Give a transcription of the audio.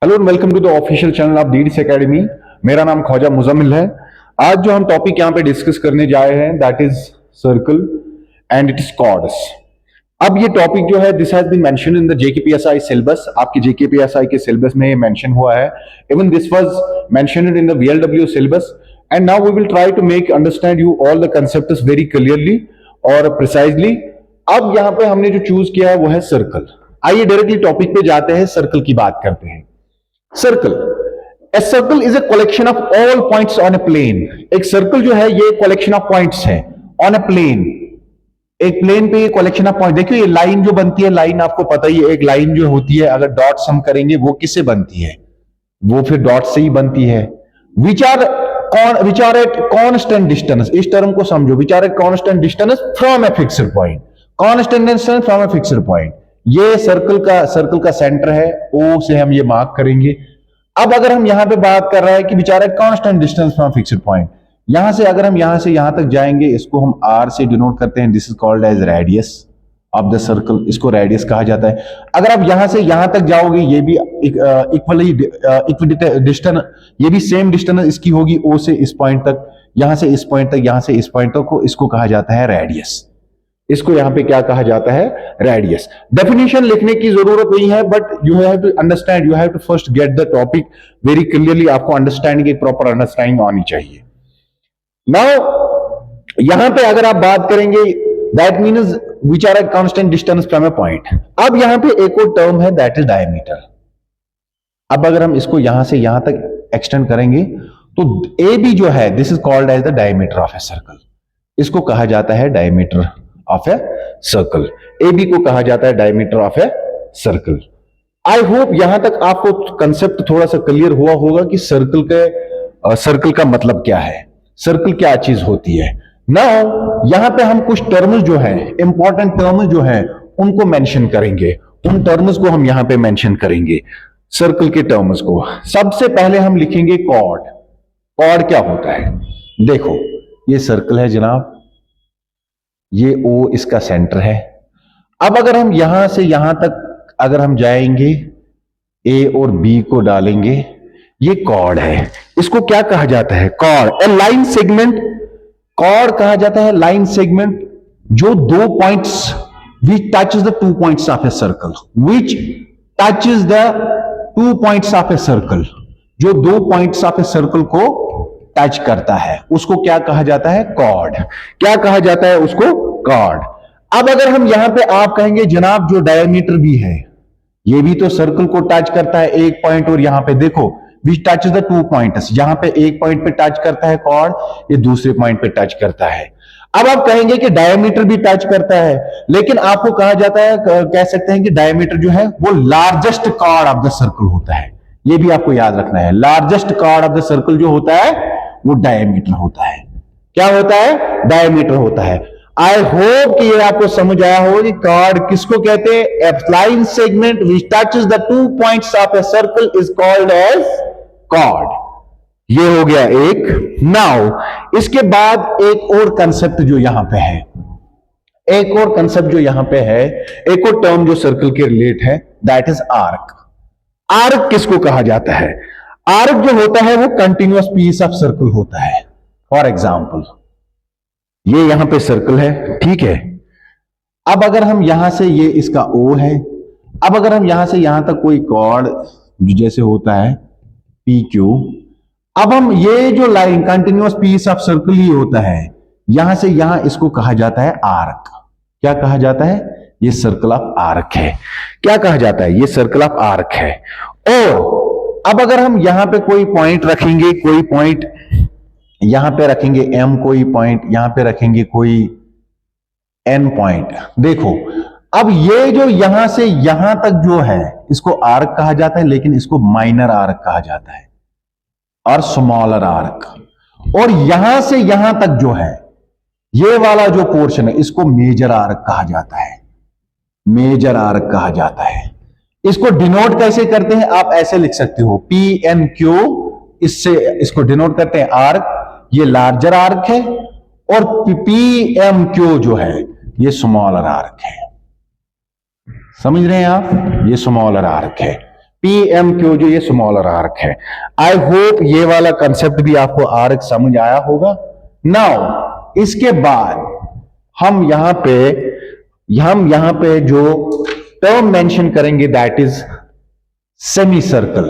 Hello and welcome to the official channel of DDS academy. मेरा नाम ख्वाजा मुजम्मिल है। आज जो हम टॉपिक यहाँ पे डिस्कस करने जा रहे हैं that is circle and it is chords. अब ये टॉपिक जो है this has been mentioned in the JKPSC syllabus. आपके जेकेपीएसआई के सिलेबस में ये मेंशन हुआ है। Even this was mentioned in the VLW syllabus and now we will try to make understand you all the concepts very clearly और precisely. अब यहाँ पे हमने जो चूज किया है वो है सर्कल। आइए डायरेक्टली टॉपिक पे जाते हैं, सर्कल की बात करते हैं। Circle, a circle is a collection of all points on a plane. एक सर्कल जो है ये कलेक्शन ऑफ पॉइंट्स है ऑन ए प्लेन। एक प्लेन पे ये कलेक्शन ऑफ पॉइंट, देखिए ये लाइन जो बनती है, लाइन आपको पता ही है, एक लाइन जो होती है अगर डॉट्स हम करेंगे वो किससे बनती है, वो फिर डॉट से ही बनती है। Which are at constant distance, इस टर्म को समझो, which are at constant distance from a fixed point. Constant distance from a fixed point, ये सर्कल का सेंटर है, ओ से हम ये मार्क करेंगे। अब अगर हम यहां पे बात कर रहे हैं कि बेचारा constant distance from fixed point, यहां से अगर हम यहां से यहां तक जाएंगे, इसको हम आर से डिनोट करते हैं। This is called as radius of the circle, इसको रेडियस कहा जाता है। अगर आप यहां से यहां तक जाओगे ये भी इक्वली डिस्टेंस, ये भी सेम डिस्टेंस इसकी होगी, ओ से इस पॉइंट तक, यहां से इस पॉइंट तक, यहां से इस पॉइंट तक को, इसको कहा जाता है रेडियस। इसको यहां पे क्या कहा जाता है, रेडियस। डेफिनेशन लिखने की जरूरत नहीं है, but you have to understand, you have to first get the topic very clearly. आपको अंडरस्टैंडिंग, एक प्रॉपर अंडरस्टैंडिंग आनी चाहिए। नाउ यहां पे अगर आप बात करेंगे that means which are at constant distance from a point. अब यहां पे एक और टर्म है दैट इज डायमीटर। अब अगर हम इसको यहां से यहां तक एक्सटेंड करेंगे तो ए बी जो है this is called as the diameter of a circle. इसको कहा जाता है diameter of a circle. A B को कहा जाता है diameter of a circle. I hope यहां तक आपको कंसेप्ट थोड़ा सा क्लियर हुआ होगा कि सर्कल का मतलब क्या है, सर्कल क्या चीज होती है। नाउ यहां पे हम कुछ टर्म्स जो है, इंपॉर्टेंट टर्म्स जो है उनको मेंशन करेंगे। उन टर्म्स को हम यहां पे मेंशन करेंगे, सर्कल के टर्म्स को। सबसे पहले हम लिखेंगे कॉर्ड। कॉर्ड क्या होता है, देखो ये सर्कल है जनाब, ये ओ इसका सेंटर है। अब अगर हम यहां से यहां तक अगर हम जाएंगे, ए और बी को डालेंगे, ये कॉर्ड है। इसको क्या कहा जाता है, कॉर्ड। ए लाइन सेगमेंट, कॉर्ड कहा जाता है लाइन सेगमेंट जो दो points, which touches the 2 points of a circle, which touches the 2 points of a circle, जो 2 पॉइंट्स ऑफ ए सर्कल को टच करता है, उसको क्या कहा जाता है, कॉर्ड। क्या कहा जाता है उसको, कॉर्ड। अब अगर हम यहां पे आप कहेंगे जनाब जो डायमीटर भी है, ये भी तो सर्कल को टच करता है एक पॉइंट, और यहां पे देखो विच टचेस द 2 पॉइंट्स, यहां पे एक पॉइंट पे टच करता है कॉर्ड, ये दूसरे पॉइंट पे टच करता है। अब आप कहेंगे कि डायमीटर भी टच करता है, लेकिन आपको कहा जाता है, कह सकते हैं कि डायमीटर जो है वो largest chord of the circle होता है। ये भी आपको याद रखना है, largest chord of the circle जो होता है वो डायमीटर होता है। क्या होता है, डायमीटर होता है। आई होप कि ये आपको समझ आया हो कि कॉर्ड किसको कहते हैं, a line segment which touches the 2 points of a circle is called as chord. ये हो गया एक। नाउ इसके बाद एक और कंसेप्ट जो यहां पे है, एक और कंसेप्ट जो यहां पे है, एक और टर्म जो सर्कल के रिलेट है, दैट इज आर्क। आर्क किसको कहा जाता है, आर्क जो होता है वो कंटिन्यूअस पीस ऑफ सर्कल होता है। फॉर एग्जाम्पल ये यहां पे सर्कल है, ठीक है। अब अगर हम यहां से, ये इसका ओ है, अब अगर हम यहां से यहां तक कोई कॉर्ड जैसे होता है पी क्यू, अब हम ये जो line continuous piece of circle ही होता है, यहां से यहां, इसको कहा जाता है आर्क। क्या कहा जाता है, ये सर्कल ऑफ आर्क है। क्या कहा जाता है, ये सर्कल ऑफ आर्क है। और अब अगर हम यहां पे कोई पॉइंट रखेंगे, कोई पॉइंट यहां पे रखेंगे एम, कोई पॉइंट यहां पे रखेंगे कोई एन पॉइंट, देखो अब ये जो यहां से यहां तक जो है इसको आर्क कहा जाता है, लेकिन इसको माइनर आर्क कहा जाता है और स्मॉलर आर्क। और यहां से यहां तक जो है ये वाला जो पोर्शन है इसको मेजर आर्क कहा जाता है, मेजर आर्क कहा जाता है। इसको डिनोट कैसे करते हैं, आप ऐसे लिख सकते हो पी एन क्यू, इससे इसको डिनोट करते हैं आर्क, ये लार्जर आर्क है, और पी एम क्यू जो है ये स्मॉलर आर्क है। समझ रहे हैं आप, ये स्मॉलर आर्क है। PMQ जो ये स्मॉलर आर्क है। आई होप ये वाला कंसेप्ट भी आपको आर्क समझ आया होगा। नाउ इसके बाद हम यहां पे जो टर्म मेंशन करेंगे दैट इज सेमी सर्कल।